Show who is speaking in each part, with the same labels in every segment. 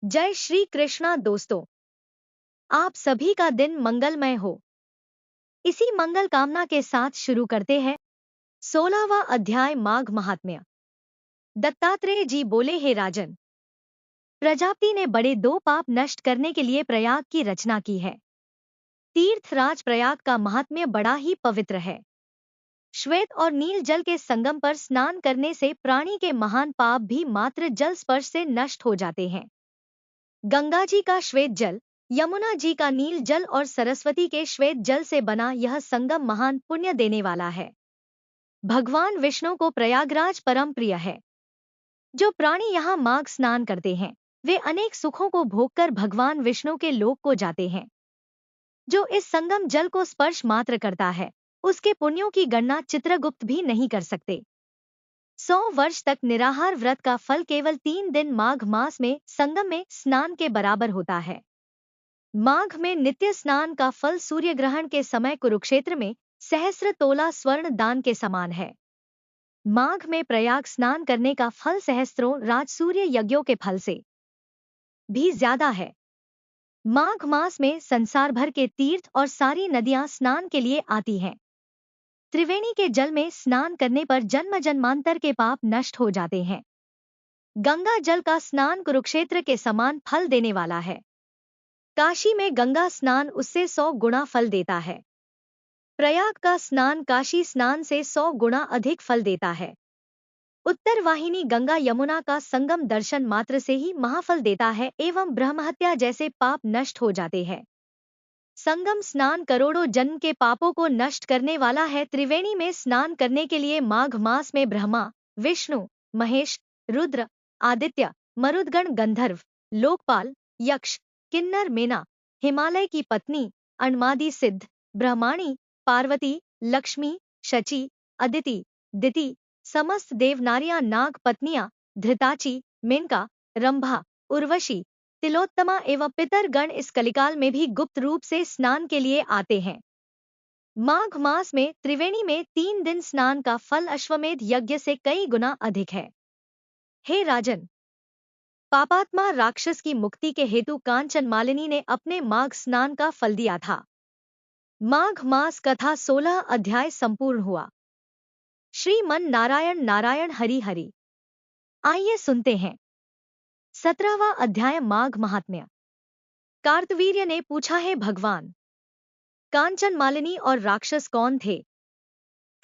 Speaker 1: जय श्री कृष्णा दोस्तों। आप सभी का दिन मंगलमय हो। इसी मंगल कामना के साथ शुरू करते हैं 16वां अध्याय माघ महात्म्य। दत्तात्रेय जी बोले, हे राजन, प्रजापति ने बड़े दो पाप नष्ट करने के लिए प्रयाग की रचना की है। तीर्थराज प्रयाग का महात्म्य बड़ा ही पवित्र है। श्वेत और नील जल के संगम पर स्नान करने से प्राणी के महान पाप भी मात्र जल स्पर्श से नष्ट हो जाते हैं। गंगा जी का श्वेत जल, यमुना जी का नील जल और सरस्वती के श्वेत जल से बना यह संगम महान पुण्य देने वाला है। भगवान विष्णु को प्रयागराज परम प्रिय है। जो प्राणी यहाँ माघ स्नान करते हैं वे अनेक सुखों को भोगकर भगवान विष्णु के लोक को जाते हैं। जो इस संगम जल को स्पर्श मात्र करता है उसके पुण्यों की गणना चित्रगुप्त भी नहीं कर सकते। 100 वर्ष तक निराहार व्रत का फल केवल 3 दिन माघ मास में संगम में स्नान के बराबर होता है। माघ में नित्य स्नान का फल सूर्य ग्रहण के समय कुरुक्षेत्र में सहस्र तोला स्वर्ण दान के समान है। माघ में प्रयाग स्नान करने का फल सहस्त्रों राजसूर्य यज्ञों के फल से भी ज्यादा है। माघ मास में संसार भर के तीर्थ और सारी नदियां स्नान के लिए आती हैं। त्रिवेणी के जल में स्नान करने पर जन्म जन्मांतर के पाप नष्ट हो जाते हैं। गंगा जल का स्नान कुरुक्षेत्र के समान फल देने वाला है। काशी में गंगा स्नान उससे 100 गुना फल देता है। प्रयाग का स्नान काशी स्नान से 100 गुना अधिक फल देता है। उत्तर वाहिनी गंगा यमुना का संगम दर्शन मात्र से ही महाफल देता है एवं ब्रह्महत्या जैसे पाप नष्ट हो जाते हैं। संगम स्नान करोड़ों जन्म के पापों को नष्ट करने वाला है। त्रिवेणी में स्नान करने के लिए माघ मास में ब्रह्मा, विष्णु, महेश, रुद्र, आदित्य, मरुदगण, गंधर्व, लोकपाल, यक्ष, किन्नर, मेना, हिमालय की पत्नी, अणमादि सिद्ध, ब्रह्माणी, पार्वती, लक्ष्मी, शची, अदिति, दिति, समस्त देवनारियां, नाग पत्नियां, धृताची, मेनका, रंभा, उर्वशी, तिलोत्तमा एवं पितरगण इस कलिकाल में भी गुप्त रूप से स्नान के लिए आते हैं। माघ मास में त्रिवेणी में 3 दिन स्नान का फल अश्वमेध यज्ञ से कई गुना अधिक है। हे राजन, पापात्मा राक्षस की मुक्ति के हेतु कांचन मालिनी ने अपने माघ स्नान का फल दिया था। माघ मास कथा 16 अध्याय संपूर्ण हुआ। श्रीमन नारायण नारायण हरि हरि। आइए सुनते हैं 17वां अध्याय माघ महात्म्य। कार्तवीर्य ने पूछा, है भगवान, कांचन मालिनी और राक्षस कौन थे?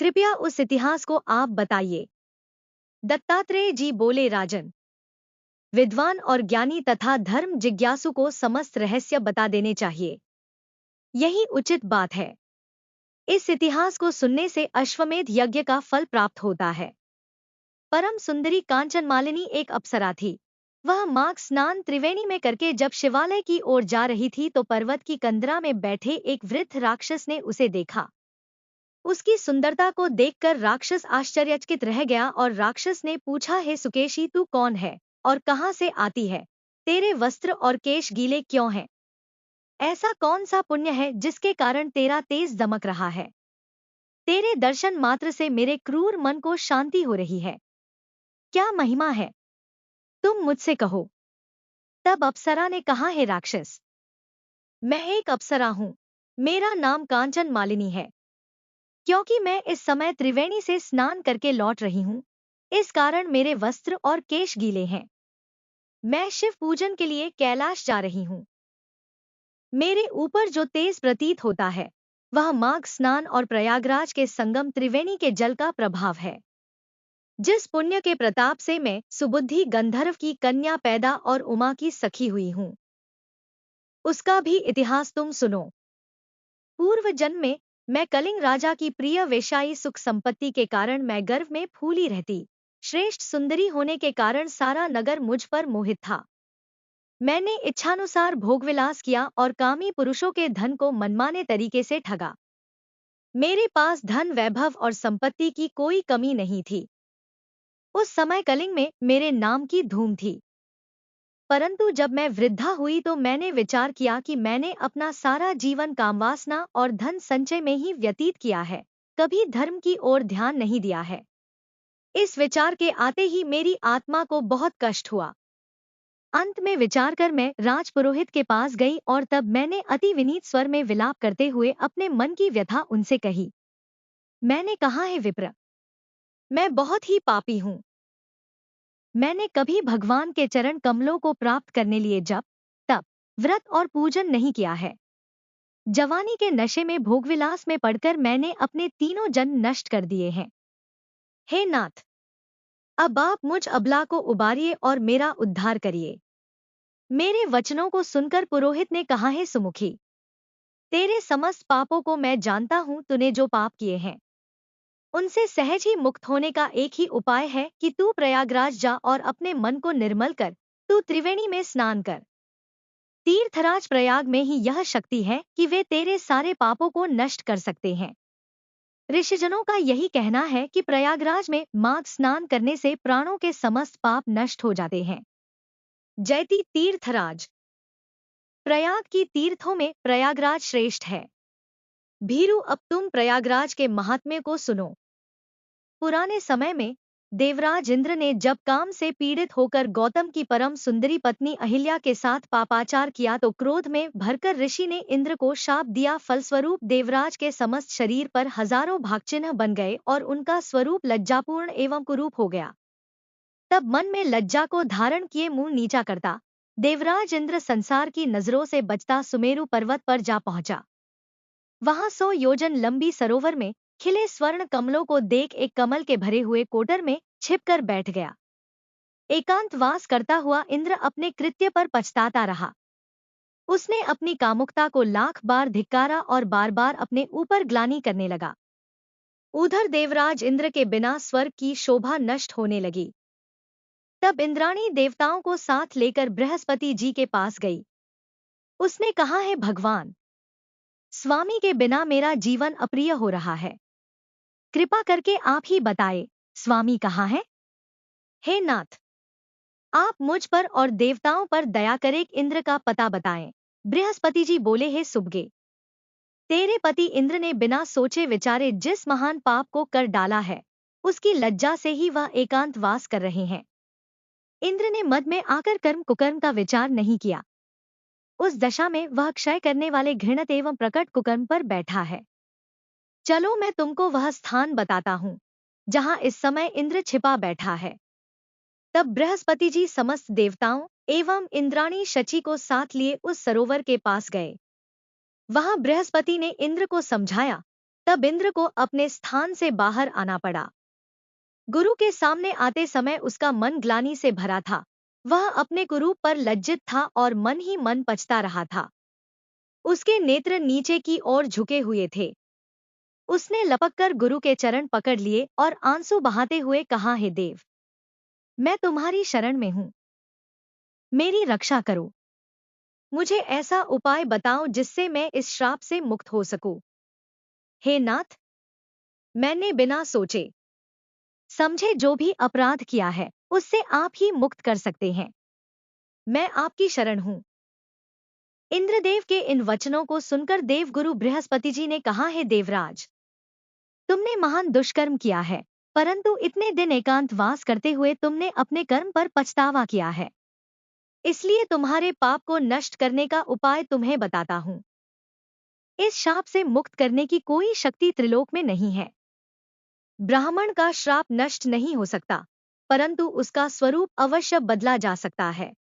Speaker 1: कृपया उस इतिहास को आप बताइए। दत्तात्रेय जी बोले, राजन, विद्वान और ज्ञानी तथा धर्म जिज्ञासु को समस्त रहस्य बता देने चाहिए, यही उचित बात है। इस इतिहास को सुनने से अश्वमेध यज्ञ का फल प्राप्त होता है। परम सुंदरी कांचन मालिनी एक अप्सरा थी। वह माघ स्नान त्रिवेणी में करके जब शिवालय की ओर जा रही थी तो पर्वत की कंदरा में बैठे एक वृद्ध राक्षस ने उसे देखा। उसकी सुंदरता को देखकर राक्षस आश्चर्यचकित रह गया और राक्षस ने पूछा, हे सुकेशी, तू कौन है और कहां से आती है? तेरे वस्त्र और केश गीले क्यों हैं? ऐसा कौन सा पुण्य है जिसके कारण तेरा तेज दमक रहा है? तेरे दर्शन मात्र से मेरे क्रूर मन को शांति हो रही है। क्या महिमा है? तुम मुझसे कहो। तब अप्सरा ने कहा, हे राक्षस, मैं एक अप्सरा हूं। मेरा नाम कांचन मालिनी है। क्योंकि मैं इस समय त्रिवेणी से स्नान करके लौट रही हूं, इस कारण मेरे वस्त्र और केश गीले हैं। मैं शिव पूजन के लिए कैलाश जा रही हूं। मेरे ऊपर जो तेज प्रतीत होता है वह माघ स्नान और प्रयागराज के संगम त्रिवेणी के जल का प्रभाव है। जिस पुण्य के प्रताप से मैं सुबुद्धि गंधर्व की कन्या पैदा और उमा की सखी हुई हूं, उसका भी इतिहास तुम सुनो। पूर्व जन्म में मैं कलिंग राजा की प्रिय वेश्याई सुख संपत्ति के कारण मैं गर्व में फूली रहती। श्रेष्ठ सुंदरी होने के कारण सारा नगर मुझ पर मोहित था। मैंने इच्छानुसार भोगविलास किया और कामी पुरुषों के धन को मनमाने तरीके से ठगा। मेरे पास धन, वैभव और संपत्ति की कोई कमी नहीं थी। उस समय कलिंग में मेरे नाम की धूम थी। परंतु जब मैं वृद्धा हुई तो मैंने विचार किया कि मैंने अपना सारा जीवन कामवासना और धन संचय में ही व्यतीत किया है, कभी धर्म की ओर ध्यान नहीं दिया है। इस विचार के आते ही मेरी आत्मा को बहुत कष्ट हुआ। अंत में विचार कर मैं राजपुरोहित के पास गई और तब मैंने अति विनीत स्वर में विलाप करते हुए अपने मन की व्यथा उनसे कही। मैंने कहा, है विप्र, मैं बहुत ही पापी हूँ। मैंने कभी भगवान के चरण कमलों को प्राप्त करने लिए जप, तप, व्रत और पूजन नहीं किया है। जवानी के नशे में भोगविलास में पड़कर मैंने अपने तीनों जन्म नष्ट कर दिए हैं। हे नाथ, अब आप मुझ अबला को उबारिए और मेरा उद्धार करिए। मेरे वचनों को सुनकर पुरोहित ने कहा, है सुमुखी, तेरे समस्त पापों को मैं जानता हूँ। तूने जो पाप किए हैं उनसे सहज ही मुक्त होने का एक ही उपाय है कि तू प्रयागराज जा और अपने मन को निर्मल कर तू त्रिवेणी में स्नान कर। तीर्थराज प्रयाग में ही यह शक्ति है कि वे तेरे सारे पापों को नष्ट कर सकते हैं। ऋषिजनों का यही कहना है कि प्रयागराज में माघ स्नान करने से प्राणों के समस्त पाप नष्ट हो जाते हैं। जयति तीर्थराज। प्रयाग की तीर्थों में प्रयागराज श्रेष्ठ है। भीरू, अब तुम प्रयागराज के महात्म्य को सुनो। पुराने समय में देवराज इंद्र ने जब काम से पीड़ित होकर गौतम की परम सुंदरी पत्नी अहिल्या के साथ पापाचार किया तो क्रोध में भरकर ऋषि ने इंद्र को शाप दिया। फलस्वरूप देवराज के समस्त शरीर पर हजारों भागचिन्ह बन गए और उनका स्वरूप लज्जापूर्ण एवं कुरूप हो गया। तब मन में लज्जा को धारण किए मुंह नीचा करता देवराज इंद्र संसार की नजरों से बचता सुमेरु पर्वत पर जा पहुंचा। वहां 100 योजन लंबी सरोवर में खिले स्वर्ण कमलों को देख एक कमल के भरे हुए कोटर में छिपकर बैठ गया। एकांतवास करता हुआ इंद्र अपने कृत्य पर पछताता रहा। उसने अपनी कामुकता को लाख बार धिक्कारा और बार बार अपने ऊपर ग्लानि करने लगा। उधर देवराज इंद्र के बिना स्वर्ग की शोभा नष्ट होने लगी। तब इंद्राणी देवताओं को साथ लेकर बृहस्पति जी के पास गई। उसने कहा, है भगवान, स्वामी के बिना मेरा जीवन अप्रिय हो रहा है। कृपा करके आप ही बताए, स्वामी कहाँ है? हे नाथ, आप मुझ पर और देवताओं पर दया करे इंद्र का पता बताएं। बृहस्पति जी बोले, हे सुबगे, तेरे पति इंद्र ने बिना सोचे विचारे जिस महान पाप को कर डाला है उसकी लज्जा से ही वह एकांतवास कर रहे हैं। इंद्र ने मद में आकर कर्म कुकर्म का विचार नहीं किया। उस दशा में वह क्षय करने वाले घृणित एवं प्रकट कुकर्म पर बैठा है। चलो मैं तुमको वह स्थान बताता हूँ जहाँ इस समय इंद्र छिपा बैठा है। तब बृहस्पति जी समस्त देवताओं एवं इंद्राणी शची को साथ लिए उस सरोवर के पास गए। वहां बृहस्पति ने इंद्र को समझाया। तब इंद्र को अपने स्थान से बाहर आना पड़ा। गुरु के सामने आते समय उसका मन ग्लानि से भरा था। वह अपने कुरूप पर लज्जित था और मन ही मन पछता रहा था। उसके नेत्र नीचे की ओर झुके हुए थे। उसने लपककर गुरु के चरण पकड़ लिए और आंसू बहाते हुए कहा, हे देव, मैं तुम्हारी शरण में हूँ, मेरी रक्षा करो। मुझे ऐसा उपाय बताओ जिससे मैं इस श्राप से मुक्त हो सकूं। हे नाथ, मैंने बिना सोचे समझे जो भी अपराध किया है उससे आप ही मुक्त कर सकते हैं। मैं आपकी शरण हूँ। इंद्रदेव के इन वचनों को सुनकर देवगुरु बृहस्पति जी ने कहा, है देवराज, तुमने महान दुष्कर्म किया है, परंतु इतने दिन एकांतवास करते हुए तुमने अपने कर्म पर पछतावा किया है। इसलिए तुम्हारे पाप को नष्ट करने का उपाय तुम्हें बताता हूँ। इस शाप से मुक्त करने की कोई शक्ति त्रिलोक में नहीं है। ब्राह्मण का श्राप नष्ट नहीं हो सकता, परंतु उसका स्वरूप अवश्य बदला जा सकता है।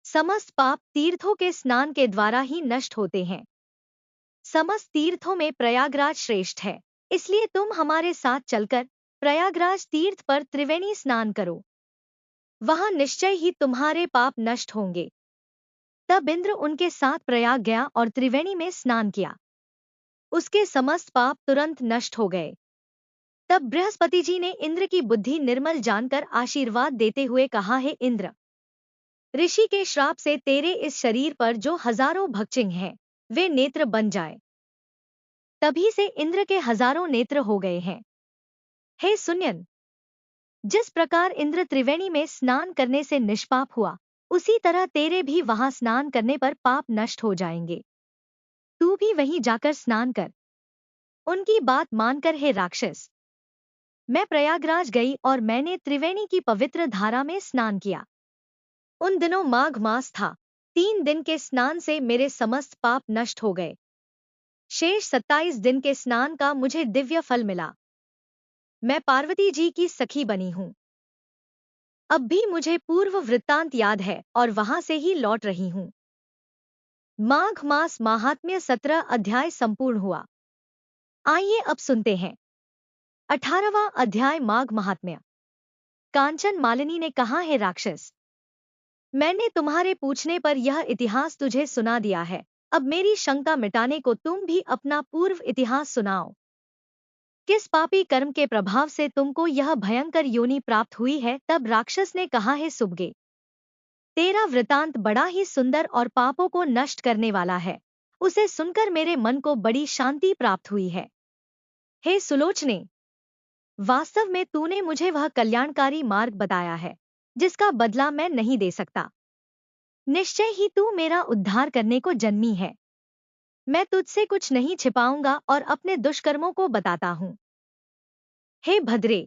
Speaker 1: समस्त पाप तीर्थों के स्नान के द्वारा ही नष्ट होते हैं। समस्त तीर्थों में प्रयागराज श्रेष्ठ है, इसलिए तुम हमारे साथ चलकर प्रयागराज तीर्थ पर त्रिवेणी स्नान करो। वहां निश्चय ही तुम्हारे पाप नष्ट होंगे। तब इंद्र उनके साथ प्रयाग गया और त्रिवेणी में स्नान किया। उसके समस्त पाप तुरंत नष्ट हो गए। तब बृहस्पति जी ने इंद्र की बुद्धि निर्मल जानकर आशीर्वाद देते हुए कहा, है इंद्र, ऋषि के श्राप से तेरे इस शरीर पर जो हजारों भक्षिंग हैं वे नेत्र बन जाए। तभी से इंद्र के हजारों नेत्र हो गए हैं। हे सुनयन, जिस प्रकार इंद्र त्रिवेणी में स्नान करने से निष्पाप हुआ, उसी तरह तेरे भी वहां स्नान करने पर पाप नष्ट हो जाएंगे। तू भी वहीं जाकर स्नान कर। उनकी बात मानकर, हे राक्षस, मैं प्रयागराज गई और मैंने त्रिवेणी की पवित्र धारा में स्नान किया। उन दिनों माघ मास था। 3 दिन के स्नान से मेरे समस्त पाप नष्ट हो गए। शेष 27 दिन के स्नान का मुझे दिव्य फल मिला। मैं पार्वती जी की सखी बनी हूँ। अब भी मुझे पूर्व वृत्तांत याद है और वहां से ही लौट रही हूँ। माघ मास महात्म्य 17 अध्याय संपूर्ण हुआ। आइए अब सुनते हैं 18वां अध्याय माघ महात्म्य। कांचन मालिनी ने कहा, है राक्षस, मैंने तुम्हारे पूछने पर यह इतिहास तुझे सुना दिया है। अब मेरी शंका मिटाने को तुम भी अपना पूर्व इतिहास सुनाओ। किस पापी कर्म के प्रभाव से तुमको यह भयंकर योनि प्राप्त हुई है? तब राक्षस ने कहा, है सुबगे, तेरा वृतांत बड़ा ही सुंदर और पापों को नष्ट करने वाला है। उसे सुनकर मेरे मन को बड़ी शांति प्राप्त हुई है। हे सुलोचने, वास्तव में तूने मुझे वह कल्याणकारी मार्ग बताया है जिसका बदला मैं नहीं दे सकता। निश्चय ही तू मेरा उद्धार करने को जन्मी है। मैं तुझसे कुछ नहीं छिपाऊंगा और अपने दुष्कर्मों को बताता हूँ। हे भद्रे,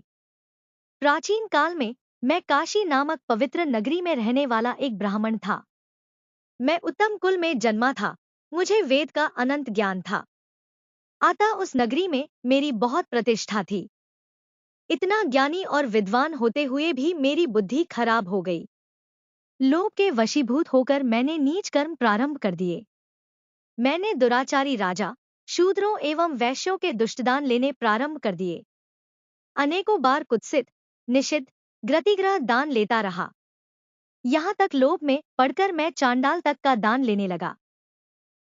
Speaker 1: प्राचीन काल में मैं काशी नामक पवित्र नगरी में रहने वाला एक ब्राह्मण था। मैं उत्तम कुल में जन्मा था। मुझे वेद का अनंत ज्ञान था। अतः उस नगरी में मेरी बहुत प्रतिष्ठा थी। इतना ज्ञानी और विद्वान होते हुए भी मेरी बुद्धि खराब हो गई। लोभ के वशीभूत होकर मैंने नीच कर्म प्रारंभ कर दिए। मैंने दुराचारी राजा, शूद्रों एवं वैश्यों के दुष्टदान लेने प्रारंभ कर दिए। अनेकों बार कुत्सित, निषिद्ध, ग्रतिग्रह दान लेता रहा। यहाँ तक लोभ में पड़कर मैं चांडाल तक का दान लेने लगा।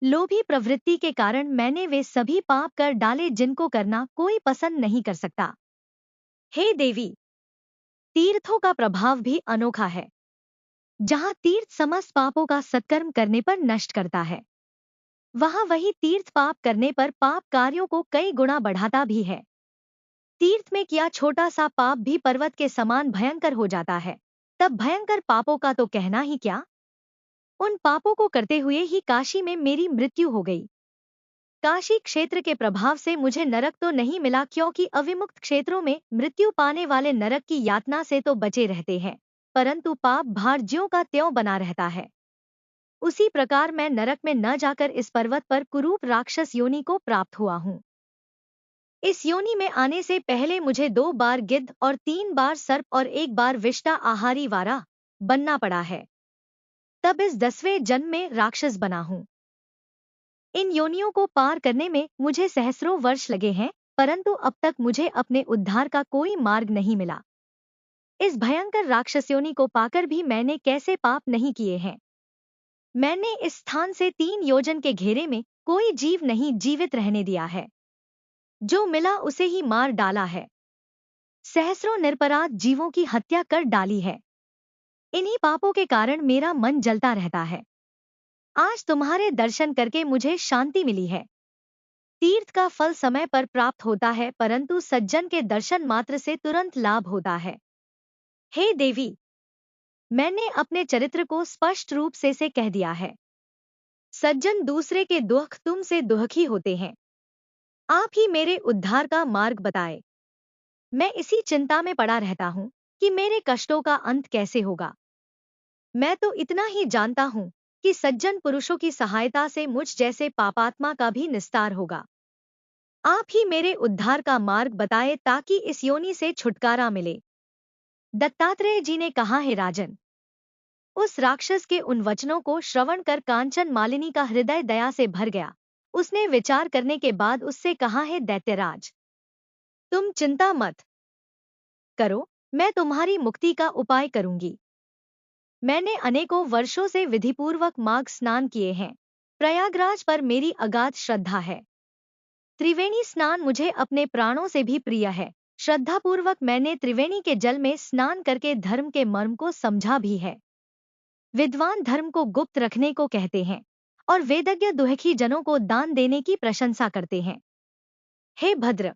Speaker 1: लोभी प्रवृत्ति के कारण मैंने वे सभी पाप कर डाले जिनको करना कोई पसंद नहीं कर सकता। हे देवी, तीर्थों का प्रभाव भी अनोखा है। जहाँ तीर्थ समस्त पापों का सत्कर्म करने पर नष्ट करता है, वहाँ वही तीर्थ पाप करने पर पाप कार्यों को कई गुना बढ़ाता भी है। तीर्थ में किया छोटा सा पाप भी पर्वत के समान भयंकर हो जाता है। तब भयंकर पापों का तो कहना ही क्या। उन पापों को करते हुए ही काशी में मेरी मृत्यु हो गई। काशी क्षेत्र के प्रभाव से मुझे नरक तो नहीं मिला, क्योंकि अविमुक्त क्षेत्रों में मृत्यु पाने वाले नरक की यातना से तो बचे रहते हैं, परंतु पाप भार ज्यों का त्यों बना रहता है। उसी प्रकार मैं नरक में न जाकर इस पर्वत पर कुरूप राक्षस योनि को प्राप्त हुआ हूँ। इस योनि में आने से पहले मुझे 2 बार गिद्ध और 3 बार सर्प और 1 बार विष्टा आहारी वारा बनना पड़ा है। तब इस 10वें जन्म में राक्षस बना हूँ। इन योनियों को पार करने में मुझे सहस्रों वर्ष लगे हैं, परंतु अब तक मुझे अपने उद्धार का कोई मार्ग नहीं मिला। इस भयंकर राक्षस योनि को पाकर भी मैंने कैसे पाप नहीं किए हैं। मैंने इस स्थान से 3 योजन के घेरे में कोई जीव नहीं जीवित रहने दिया है। जो मिला उसे ही मार डाला है। सहस्रों निरपराध जीवों की हत्या कर डाली है। इन्हीं पापों के कारण मेरा मन जलता रहता है। आज तुम्हारे दर्शन करके मुझे शांति मिली है। तीर्थ का फल समय पर प्राप्त होता है, परंतु सज्जन के दर्शन मात्र से तुरंत लाभ होता है। हे देवी, मैंने अपने चरित्र को स्पष्ट रूप से कह दिया है। सज्जन दूसरे के दुख तुमसे दुखी होते हैं। आप ही मेरे उद्धार का मार्ग बताए। मैं इसी चिंता में पड़ा रहता हूँ कि मेरे कष्टों का अंत कैसे होगा। मैं तो इतना ही जानता हूँ कि सज्जन पुरुषों की सहायता से मुझ जैसे पापात्मा का भी निस्तार होगा। आप ही मेरे उद्धार का मार्ग बताए ताकि इस योनि से छुटकारा मिले। दत्तात्रेय जी ने कहा, है राजन, उस राक्षस के उन वचनों को श्रवण कर कांचन मालिनी का हृदय दया से भर गया। उसने विचार करने के बाद उससे कहा, है दैत्यराज, तुम चिंता मत करो, मैं तुम्हारी मुक्ति का उपाय करूंगी। मैंने अनेकों वर्षों से विधिपूर्वक माघ स्नान किए हैं। प्रयागराज पर मेरी अगाध श्रद्धा है। त्रिवेणी स्नान मुझे अपने प्राणों से भी प्रिय है। श्रद्धापूर्वक मैंने त्रिवेणी के जल में स्नान करके धर्म के मर्म को समझा भी है। विद्वान धर्म को गुप्त रखने को कहते हैं और वेदज्ञ दुखी जनों को दान देने की प्रशंसा करते हैं। हे भद्र,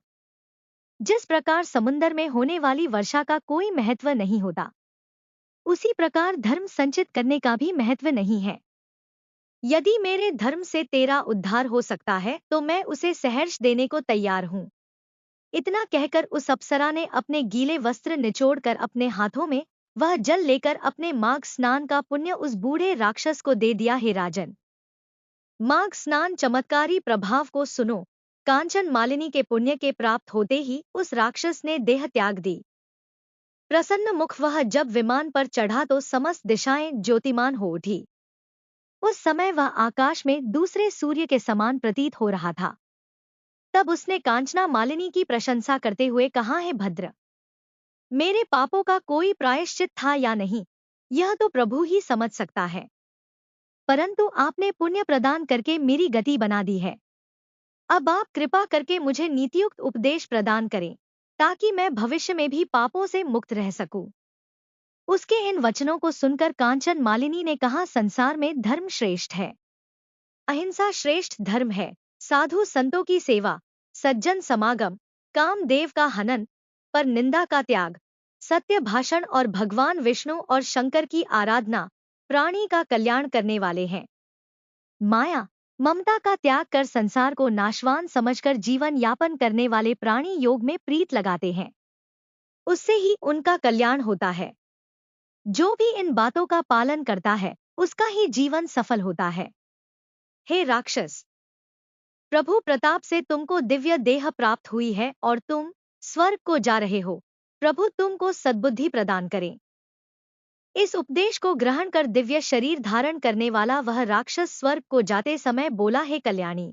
Speaker 1: जिस प्रकार समुद्र में होने वाली वर्षा का कोई महत्व नहीं होता, उसी प्रकार धर्म संचित करने का भी महत्व नहीं है। यदि मेरे धर्म से तेरा उद्धार हो सकता है तो मैं उसे सहर्ष देने को तैयार हूँ। इतना कहकर उस अप्सरा ने अपने गीले वस्त्र निचोड़कर अपने हाथों में वह जल लेकर अपने माघ स्नान का पुण्य उस बूढ़े राक्षस को दे दिया। हे राजन, माघ स्नान चमत्कारी प्रभाव को सुनो। कांचन मालिनी के पुण्य के प्राप्त होते ही उस राक्षस ने देह त्याग दी। प्रसन्न मुख वह जब विमान पर चढ़ा तो समस्त दिशाएं ज्योतिमान हो उठी। उस समय वह आकाश में दूसरे सूर्य के समान प्रतीत हो रहा था। तब उसने कांचना मालिनी की प्रशंसा करते हुए कहा, हे भद्र, मेरे पापों का कोई प्रायश्चित था या नहीं, यह तो प्रभु ही समझ सकता है, परंतु आपने पुण्य प्रदान करके मेरी गति बना दी है। अब आप कृपा करके मुझे नीतियुक्त उपदेश प्रदान करें, ताकि मैं भविष्य में भी पापों से मुक्त रह सकूं। उसके इन वचनों को सुनकर कांचन मालिनी ने कहा, संसार में धर्म श्रेष्ठ है, अहिंसा श्रेष्ठ धर्म है, साधु संतों की सेवा, सज्जन समागम, कामदेव का हनन, पर निंदा का त्याग, सत्य भाषण और भगवान विष्णु और शंकर की आराधना प्राणी का कल्याण करने वाले हैं। माया ममता का त्याग कर संसार को नाशवान समझकर जीवन यापन करने वाले प्राणी योग में प्रीत लगाते हैं, उससे ही उनका कल्याण होता है। जो भी इन बातों का पालन करता है उसका ही जीवन सफल होता है। हे राक्षस, प्रभु प्रताप से तुमको दिव्य देह प्राप्त हुई है और तुम स्वर्ग को जा रहे हो। प्रभु तुमको सद्बुद्धि प्रदान करें। इस उपदेश को ग्रहण कर दिव्य शरीर धारण करने वाला वह राक्षस स्वर्ग को जाते समय बोला, हे कल्याणी,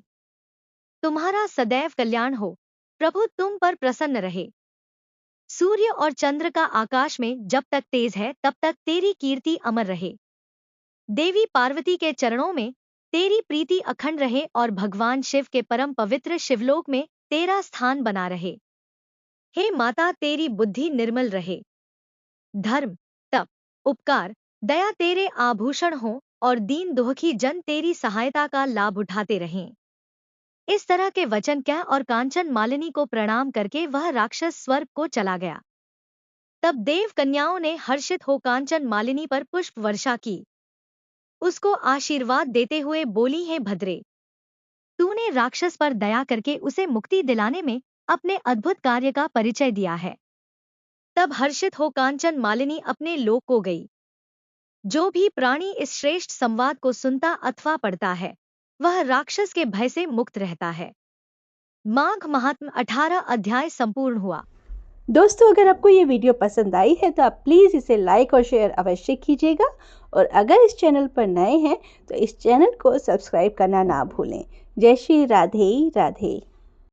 Speaker 1: तुम्हारा सदैव कल्याण हो, प्रभु तुम पर प्रसन्न रहे। सूर्य और चंद्र का आकाश में जब तक तेज है तब तक तेरी कीर्ति अमर रहे। देवी पार्वती के चरणों में तेरी प्रीति अखंड रहे और भगवान शिव के परम पवित्र शिवलोक में तेरा स्थान बना रहे। हे माता, तेरी बुद्धि निर्मल रहे। धर्म, तप, उपकार, दया तेरे आभूषण हो और दीन दुखी जन तेरी सहायता का लाभ उठाते रहें। इस तरह के वचन कह और कांचन मालिनी को प्रणाम करके वह राक्षस स्वर्ग को चला गया। तब देव कन्याओं ने हर्षित हो कांचन मालिनी पर पुष्प वर्षा की, उसको आशीर्वाद देते हुए बोली, हे भद्रे, तूने राक्षस पर दया करके उसे मुक्ति दिलाने में अपने अद्भुत कार्य का परिचय दिया है। तब हर्षित हो कांचन मालिनी अपने लोक को गई। जो भी प्राणी इस श्रेष्ठ संवाद को सुनता अथवा पढ़ता है वह राक्षस के भय से मुक्त रहता है। माघ महात्म्य 18 अध्याय संपूर्ण हुआ।
Speaker 2: दोस्तों, अगर आपको ये वीडियो पसंद आई है तो आप प्लीज़ इसे लाइक और शेयर अवश्य कीजिएगा, और अगर इस चैनल पर नए हैं तो इस चैनल को सब्सक्राइब करना ना भूलें। जय श्री राधे राधे।